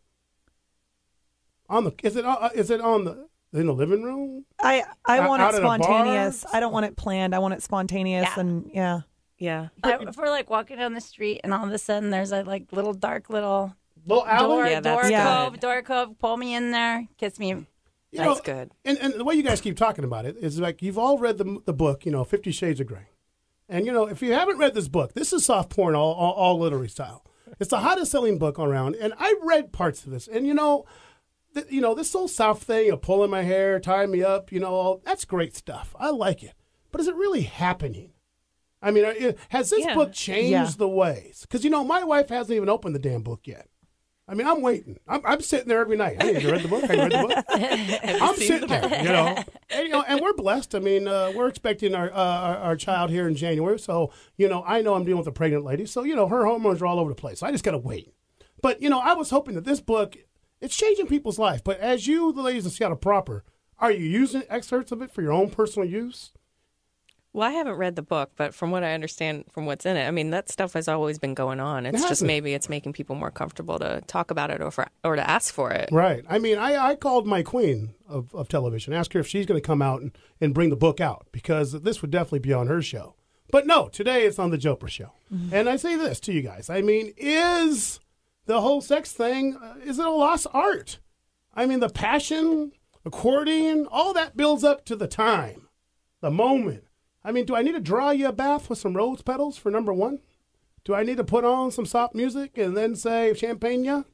Is it in the living room? I want Out it at a bar? spontaneous. I don't want it planned. I want it spontaneous, and yeah. If we're like walking down the street and all of a sudden there's a like little dark little alley? door cove, pull me in there, kiss me. That's good. And the way you guys keep talking about it is like you've all read the book, 50 Shades of Grey. And, if you haven't read this book, this is soft porn, all literary style. It's the hottest selling book around. And I read parts of this. And, this whole soft thing of pulling my hair, tying me up, that's great stuff. I like it. But is it really happening? I mean, has this book changed the ways? Because, my wife hasn't even opened the damn book yet. I mean, I'm waiting. I'm sitting there every night. Hey, have you read the book? Have you read the book? I'm sitting there, and we're blessed. I mean, we're expecting our child here in January. So, I know I'm dealing with a pregnant lady. So, her hormones are all over the place. So I just got to wait. But, I was hoping that this book, it's changing people's life. But as you, the ladies of Seattle proper, are you using excerpts of it for your own personal use? Well, I haven't read the book, but from what I understand from what's in it, I mean, that stuff has always been going on. It's just maybe it's making people more comfortable to talk about it or to ask for it. Right. I mean, I called my queen of television, asked her if she's going to come out and bring the book out, because this would definitely be on her show. But no, today it's on the Jopra Show. Mm-hmm. And I say this to you guys. I mean, is the whole sex thing, is it a lost art? I mean, the passion, the courting, all that builds up to the time, the moment. I mean, do I need to draw you a bath with some rose petals for number one? Do I need to put on some soft music and then say champagne? No,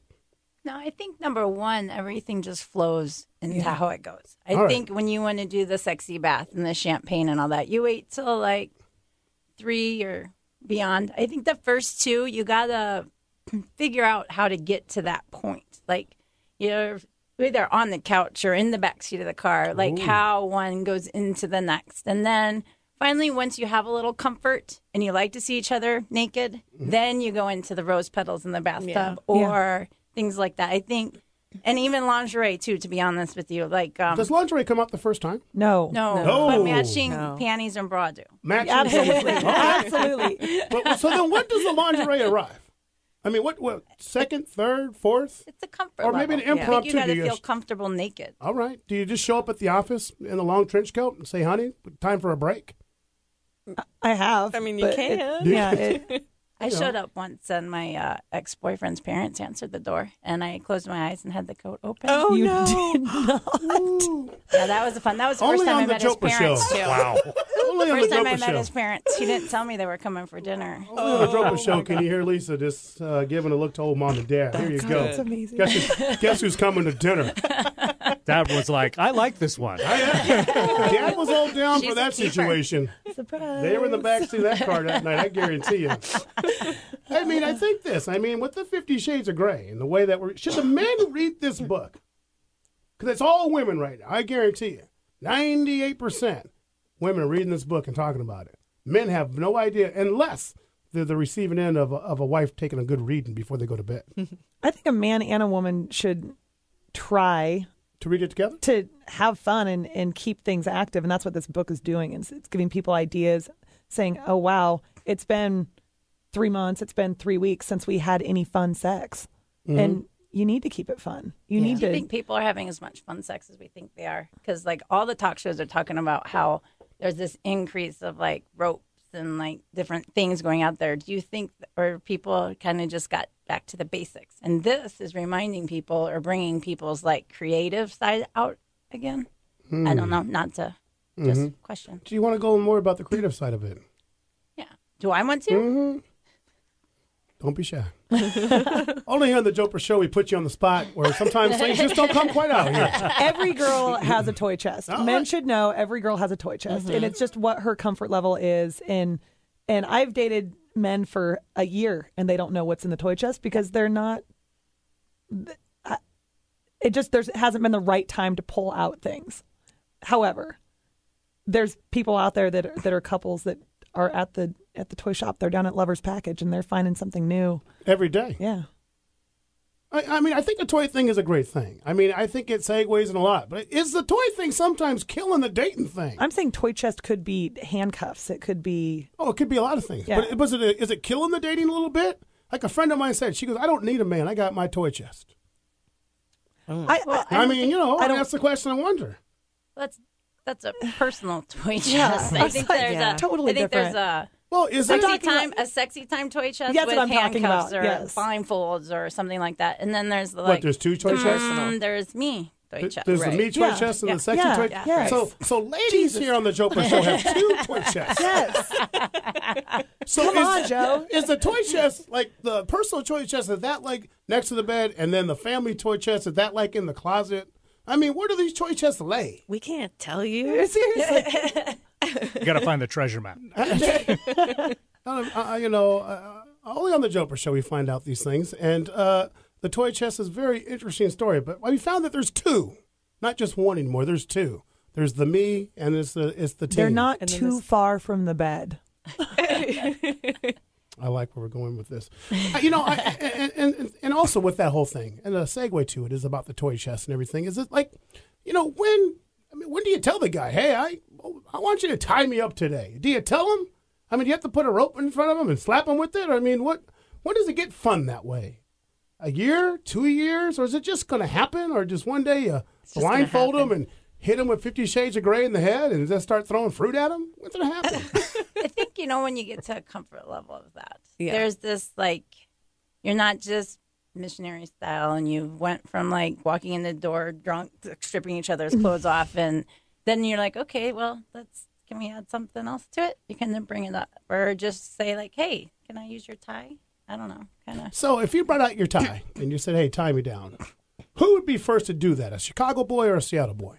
I think number one, everything just flows into how it goes. I think when you want to do the sexy bath and the champagne and all that, you wait till like 3 or beyond. I think the first 2, you got to figure out how to get to that point. Like, you're either on the couch or in the backseat of the car, like how one goes into the next. And then finally, once you have a little comfort and you like to see each other naked, then you go into the rose petals in the bathtub or things like that. I think And even lingerie, too, to be honest with you. Like, does lingerie come out the first time? No. But matching panties and bra do. Matching Absolutely. Okay. Absolutely. So then when does the lingerie arrive? I mean, what second, third, fourth? It's a comfort Or maybe level. an impromptu. I think you got to do feel comfortable naked. All right. Do you just show up at the office in a long trench coat and say, honey, time for a break? I have. I mean, you can. I showed up once and my ex-boyfriend's parents answered the door and I closed my eyes and had the coat open. Oh, you did not. Yeah, that was fun. That was the Only first time on I the met his Jopra parents, show. too. Wow. Only on First the time I Jopra met show. his parents. He didn't tell me they were coming for dinner. Only on the Jopra show can you hear Lisa just giving a look to old mom and dad. Here you go. That's amazing. Guess who's coming to dinner? Dad was like, I like this one. Dad was all down She's for a that keeper. situation. Surprise. They were in the backseat of that car that night, I guarantee you. I mean, I think this. I mean, with the 50 Shades of Grey and the way that should the men read this book? Because it's all women right now, I guarantee you. 98% women are reading this book and talking about it. Men have no idea unless they're the receiving end of a wife taking a good reading before they go to bed. I think a man and a woman should try to read it together, to have fun and keep things active. And that's what this book is doing. It's giving people ideas, saying, oh, wow, it's been 3 months, it's been 3 weeks since we had any fun sex. Mm-hmm. And you need to keep it fun. You need Do you to. think people are having as much fun sex as we think they are? Because like all the talk shows are talking about how there's this increase of like ropes and like different things going out there. Do you think, or people kind of just got back to the basics? And this is reminding people or bringing people's like creative side out again. I don't know, not to just question. Do you want to go more about the creative side of it? Yeah. Do I want to? Mm-hmm. Don't be shy. Only here on the Jopra show we put you on the spot where sometimes things just don't come quite out here. Every girl has a toy chest. All Men right. should know every girl has a toy chest, and it's just what her comfort level is. And I've dated men for a year, and they don't know what's in the toy chest because they're not. It hasn't been the right time to pull out things. However, there's people out there that are couples that are at the toy shop. They're down at Lover's Package, and they're finding something new Every day. Yeah. I mean, I think the toy thing is a great thing. I mean, I think it segues in a lot. But is the toy thing sometimes killing the dating thing? I'm saying toy chest could be handcuffs. It could be. Oh, it could be a lot of things. Yeah. But is it killing the dating a little bit? Like a friend of mine said, she goes, I don't need a man. I got my toy chest. I mean, that's the question I wonder. That's a personal toy chest. I think there's a totally different. Is a sexy time toy chest That's with what I'm talking handcuffs about, or yes. blindfolds or something like that. And then there's like there's two toy chests? There's me toy chest. There's the me toy chest and the sexy toy chest. Yes. So ladies here on the Jopra show have two toy chests. Yes. So Come on, Joe. Is the toy chest like the personal toy chest? Is that like next to the bed, and then the family toy chest is that like in the closet? I mean, where do these toy chests lay? We can't tell you. Seriously. You got to find the treasure map. Only on the Jopra show we find out these things, and the toy chest is a very interesting story. But we found that there's two, not just one anymore. There's two. There's the me, and it's the team. They're not too far from the bed. I like where we're going with this. And also with that whole thing, and a segue to it is about the toy chest and everything. Is it like, when do you tell the guy, hey, I want you to tie me up today? Do you tell him? I mean, do you have to put a rope in front of him and slap him with it? I mean, when does it get fun that way? A year, 2 years, or is it just going to happen? Or just one day you blindfold him and hit him with 50 Shades of Grey in the head and just start throwing fruit at him? What's going to happen? I think, when you get to a comfort level of that, there's this, like, you're not just missionary style and you went from, like, walking in the door drunk, stripping each other's clothes off, and then you're like, okay, well, can we add something else to it? You can then bring it up. Or just say, like, hey, can I use your tie? I don't know, kind of. So if you brought out your tie and you said, hey, tie me down, who would be first to do that, a Chicago boy or a Seattle boy?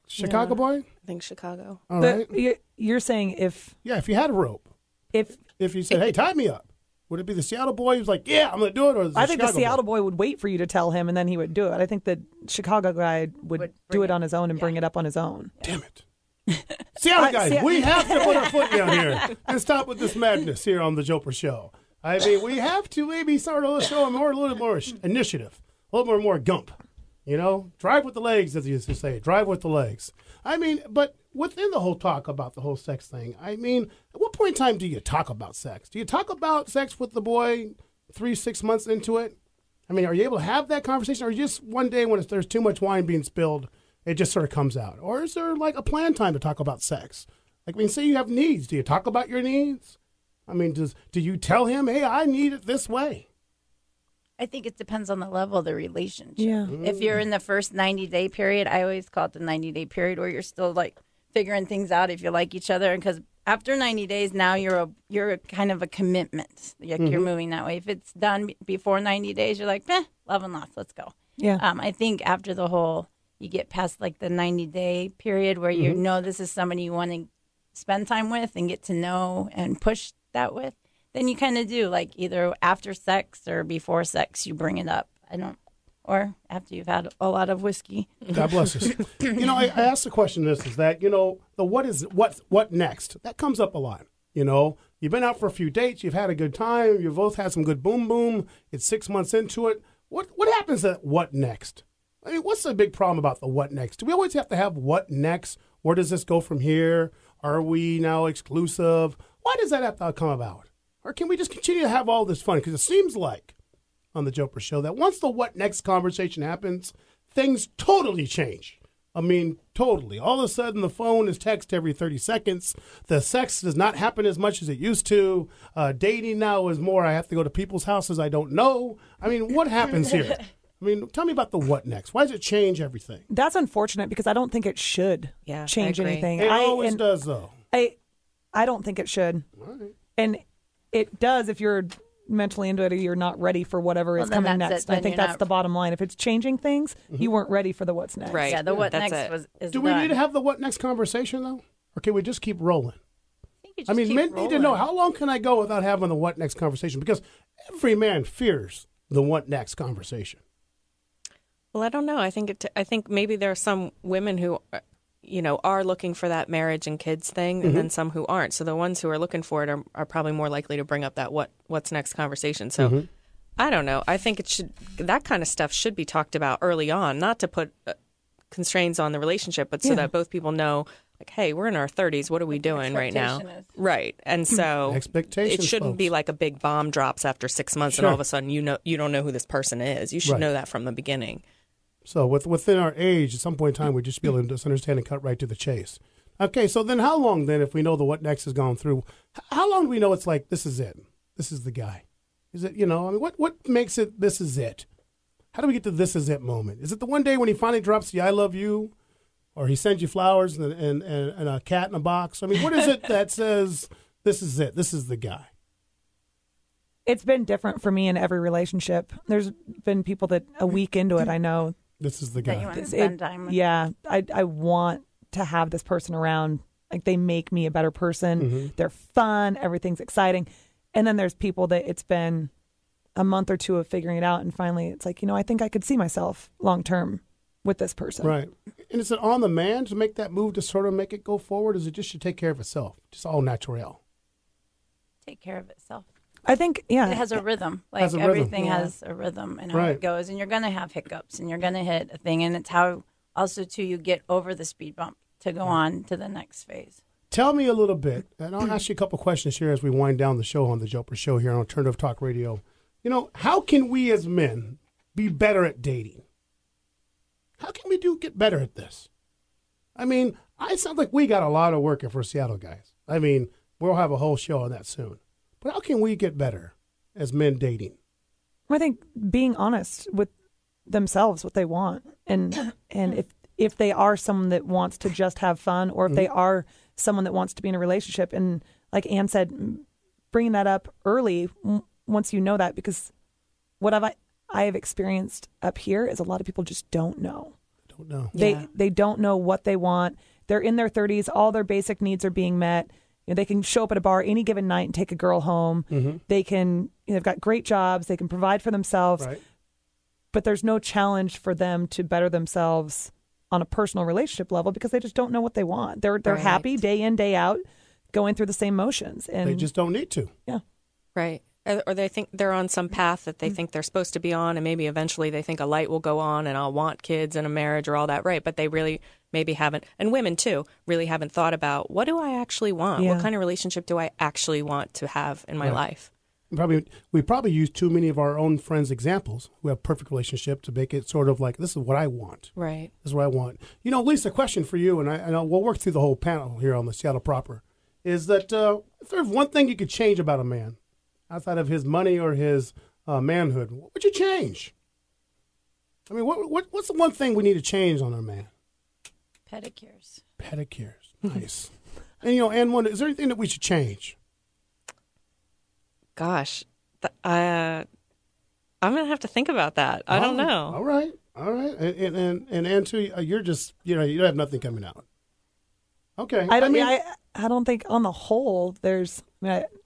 Chicago boy? I think Chicago. All right. You're saying if you had a rope, if you said, hey, tie me up, would it be the Seattle boy who's like, yeah, I'm going to do it? Or I think the Seattle boy would wait for you to tell him and then he would do it. I think the Chicago guy would do it on his own and bring it up on his own. Damn it. Seattle guys, we have to put our foot down here and stop with this madness here on the Jopra show. I mean, we have to maybe start a little show a little more initiative. a little more gump. Drive with the legs, as you used to say. Drive with the legs. I mean, but within the whole talk about the whole sex thing, I mean, at what point in time do you talk about sex? Do you talk about sex with the boy 3-6 months into it? I mean, are you able to have that conversation, or just one day when there's too much wine being spilled, it just sort of comes out? Or is there like a planned time to talk about sex? Like, I mean, say you have needs. Do you talk about your needs? I mean, do you tell him, hey, I need it this way? I think it depends on the level of the relationship. Yeah. If you're in the first 90-day period, I always call it the 90-day period, where you're still like figuring things out if you like each other. Because after 90 days, now you're kind of a commitment. Like you're moving that way. If it's done before 90 days, you're like, love and lost, let's go. Yeah. I think after the whole, you get past like the 90-day period where you know this is somebody you want to spend time with and get to know and push that with. Then you kind of do, like, either after sex or before sex, you bring it up. Or after you've had a lot of whiskey. God bless us. I asked the question is that, the what next? That comes up a lot. You've been out for a few dates, you've had a good time, you both had some good boom boom, it's 6 months into it. What happens at what next? I mean, what's the big problem about the what next? Do we always have to have what next? Where does this go from here? Are we now exclusive? Why does that have to come about? Or can we just continue to have all this fun? Because it seems like on the Jopra show that once the what next conversation happens, things totally change. I mean, totally. All of a sudden, the phone is text every 30 seconds. The sex does not happen as much as it used to. Dating now is more, I have to go to people's houses I don't know. I mean, what happens here? I mean, tell me about the what next. Why does it change everything? That's unfortunate because I don't think it should change anything. It always does, though. I don't think it should. All right. And it does if you're mentally into it or you're not ready for whatever is coming next. I think that's the bottom line. If it's changing things, you weren't ready for the what's next. Right. Yeah, the what next is Do we need to have the what next conversation, though? Or can we just keep rolling? I mean, men need to know, how long can I go without having the what next conversation? Because every man fears the what next conversation. Well, I don't know. I think maybe there are some women who are looking for that marriage and kids thing, and then some who aren't. So the ones who are looking for it are probably more likely to bring up that what's next conversation. So I don't know. I think that kind of stuff should be talked about early on, not to put constraints on the relationship, but so that both people know, like, hey, we're in our 30s. What are we doing right now? Right. And so it shouldn't be like a big bomb drops after 6 months and all of a sudden you don't know who this person is. You should know that from the beginning. So within our age, at some point in time, we'd just be able to just understand and cut right to the chase. Okay, so then how long then, if we know the what next has gone through, how long do we know it's like, this is it? This is the guy? Is it, I mean, what makes it this is it? How do we get to this is it moment? Is it the one day when he finally drops the I love you? Or he sends you flowers and a cat in a box? I mean, what is it that says this is it? This is the guy? It's been different for me in every relationship. There's been people that a week into it, I know, this is the guy. That you want to spend time with. Yeah, I want to have this person around. Like, they make me a better person. They're fun. Everything's exciting. And then there's people that it's been a month or two of figuring it out, and finally it's like, I think I could see myself long term with this person. Right. And is it on the man to make that move to sort of make it go forward? Or is it just should take care of itself? Just all natural? Take care of itself. I think, it has a rhythm. Like, everything has a rhythm and how it goes. And you're going to have hiccups and you're going to hit a thing. And it's how also, too, you get over the speed bump to go on to the next phase. Tell me a little bit, and I'll ask you a couple questions here as we wind down the show on the Jopra Show here on Alternative Talk Radio. How can we as men be better at dating? How can we get better at this? I mean, it sounds like we got a lot of work for Seattle guys. I mean, we'll have a whole show on that soon. But how can we get better as men dating? I think being honest with themselves, what they want, and if they are someone that wants to just have fun, or if they are someone that wants to be in a relationship, and like Ann said, bringing that up early once you know that, because what I have experienced up here is a lot of people just don't know. They don't know what they want. They're in their 30s. All their basic needs are being met. They can show up at a bar any given night and take a girl home. They can, they've got great jobs. They can provide for themselves. Right. But there's no challenge for them to better themselves on a personal relationship level because they just don't know what they want. They're happy day in, day out, going through the same motions. And they just don't need to. Yeah. Right. Or they think they're on some path that they think they're supposed to be on, and maybe eventually they think a light will go on and I'll want kids and a marriage or all that, right? But they really maybe haven't, and women too, really haven't thought about, what do I actually want? Yeah. What kind of relationship do I actually want to have in my life? We probably use too many of our own friends' examples who have perfect relationship to make it sort of like, this is what I want. Right. This is what I want. You know, Lisa, question for you, and we'll work through the whole panel here on the Seattle Proper, is that if there's one thing you could change about a man, outside of his money or his manhood, what would you change? I mean, what's the one thing we need to change on our man? Pedicures. Pedicures. Nice. And, you know, Ann, is there anything that we should change? Gosh, I'm going to have to think about that. I don't know. All right. And Ann, too, you're just, you don't have nothing coming out. Okay. I don't think on the whole there's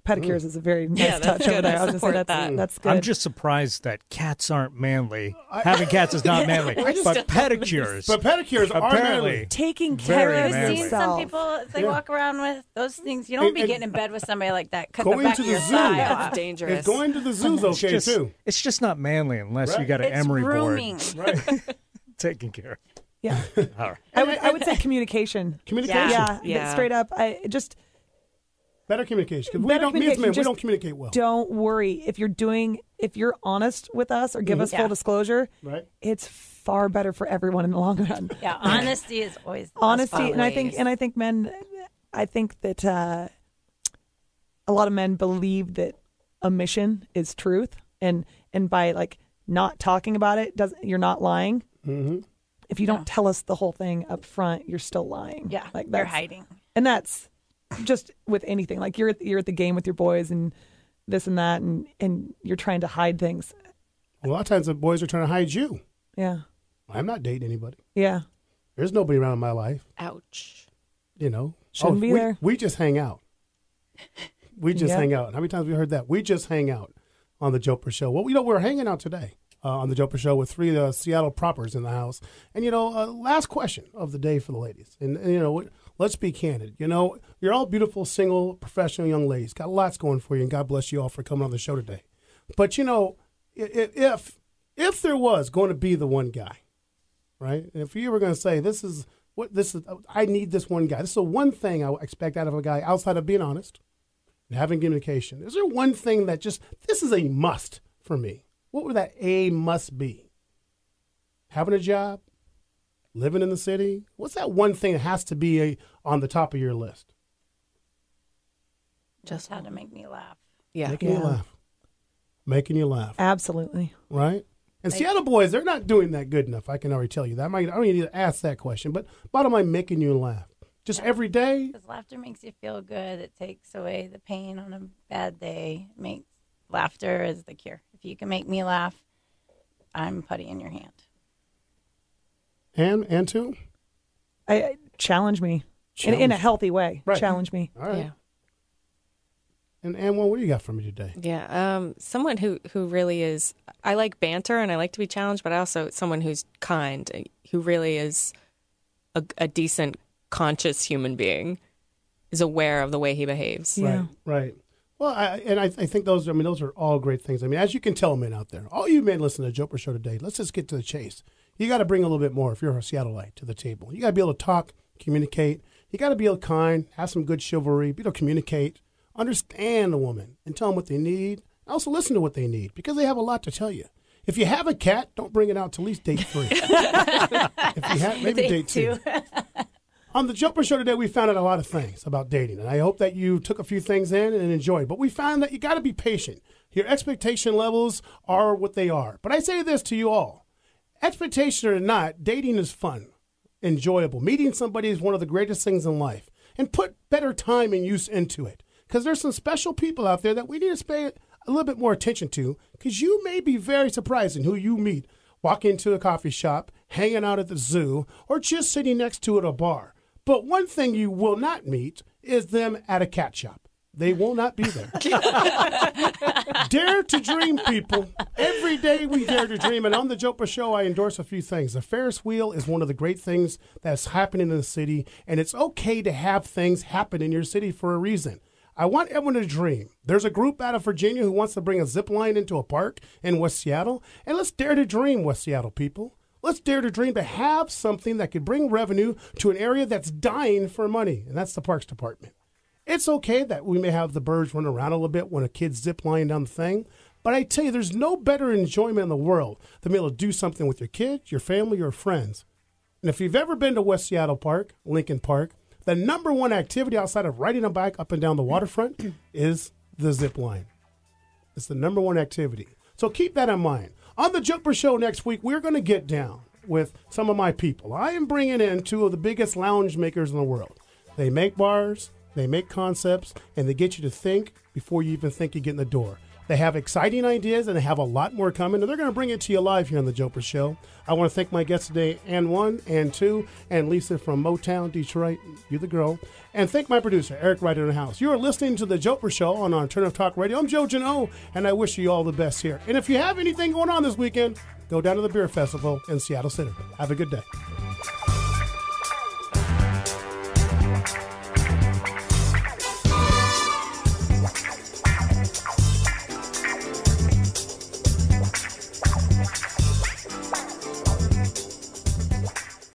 pedicures is a very nice touch over there. I was going to say that's good. I'm just surprised that cats aren't manly. Having cats is not manly, but pedicures. But pedicures are manly. Taking care of I've seen yourself. some people, they walk around with those things. You don't be getting in bed with somebody like that. Cut the Going back to of the your zoo. thigh off. That's dangerous. It's going to the zoo's okay, too. It's just not manly unless you got an It's emery grooming. board. Right. Taking care. Yeah. All right. I would say communication. Communication. Yeah. Straight up. Better communication. Because me as men, we don't communicate well. Don't worry. If you're honest with us or give us full disclosure, right? It's far better for everyone in the long run. Yeah, honesty is always the honesty, best and I think men. I think that a lot of men believe that omission is truth, and by like not talking about it, you're not lying. Mm-hmm. If you don't tell us the whole thing up front, you're still lying. Yeah, like you're hiding. And that's just with anything. Like you're at the game with your boys and this and that, and you're trying to hide things. A lot of times the boys are trying to hide you. Yeah. I'm not dating anybody. Yeah. There's nobody around in my life. Ouch. You know. Shouldn't be there. We just hang out. We just hang out. How many times have we heard that? We just hang out on the Jopra Show. Well, we're hanging out today. On the Jopra Show with three Seattle propers in the house. And, last question of the day for the ladies. And, let's be candid. You're all beautiful, single, professional young ladies. Got lots going for you, and God bless you all for coming on the show today. But, if there was going to be the one guy, right? And if you were going to say, I need this one guy. This is the one thing I expect out of a guy outside of being honest and having communication. Is there one thing that this is a must for me? What would that A must be? Having a job? Living in the city? What's that one thing that has to be on the top of your list? Just how to make me laugh. Yeah. Making you laugh. Absolutely. Right? And Seattle boys, they're not doing that good enough. I can already tell you that. I don't even need to ask that question. But bottom line, making you laugh. Just every day. Because laughter makes you feel good. It takes away the pain on a bad day. Laughter is the cure. If you can make me laugh, I'm putty in your hand. And too? I challenge me in a healthy way. Right. Challenge me. All right. Yeah. And what do you got for me today? Yeah, someone who really is. I like banter and I like to be challenged, but also someone who's kind, who really is a decent, conscious human being, is aware of the way he behaves. Yeah. Right. Well, I think those are all great things. I mean, as you can tell, men out there, all you men listening to the Jopra Show today, let's just get to the chase. You got to bring a little bit more if you're a Seattleite to the table. You got to be able to talk, communicate. You got to be able to kind, have some good chivalry, be able to communicate, understand the woman, and tell them what they need. Also listen to what they need because they have a lot to tell you. If you have a cat, don't bring it out till at least date 3. If you have, maybe date 2. On the Jopra Show today, we found out a lot of things about dating, and I hope that you took a few things in and enjoyed. But we found that you got to be patient. Your expectation levels are what they are. But I say this to you all. Expectation or not, dating is fun, enjoyable. Meeting somebody is one of the greatest things in life. And put better time and use into it. Because there's some special people out there that we need to pay a little bit more attention to. Because you may be very surprised in who you meet. Walk into a coffee shop, hanging out at the zoo, or just sitting next to at a bar. But one thing you will not meet is them at a cat shop. They will not be there. Dare to dream, people. Every day we dare to dream. And on the Jopra Show, I endorse a few things. The Ferris wheel is one of the great things that's happening in the city. And it's okay to have things happen in your city for a reason. I want everyone to dream. There's a group out of Virginia who wants to bring a zip line into a park in West Seattle. And let's dare to dream, West Seattle people. Let's dare to dream to have something that could bring revenue to an area that's dying for money, and that's the Parks Department. It's okay that we may have the birds run around a little bit when a kid's zip lining down the thing, but I tell you, there's no better enjoyment in the world than being able to do something with your kids, your family, your friends. And if you've ever been to West Seattle Park, Lincoln Park, the number one activity outside of riding a bike up and down the waterfront is the zip line. It's the number one activity. So keep that in mind. On the Jopra Show next week, we're going to get down with some of my people. I am bringing in two of the biggest lounge makers in the world. They make bars, they make concepts, and they get you to think before you even think you get in the door. They have exciting ideas, and they have a lot more coming, and they're going to bring it to you live here on the Jopra Show. I want to thank my guests today, Ann 1, Ann 2, and Lisa from Motown, Detroit. You the girl. And thank my producer, Eric, right in the house. You are listening to the Jopra Show on Alternative Talk Radio. I'm Joe Jano, and I wish you all the best here. And if you have anything going on this weekend, go down to the Beer Festival in Seattle Center. Have a good day.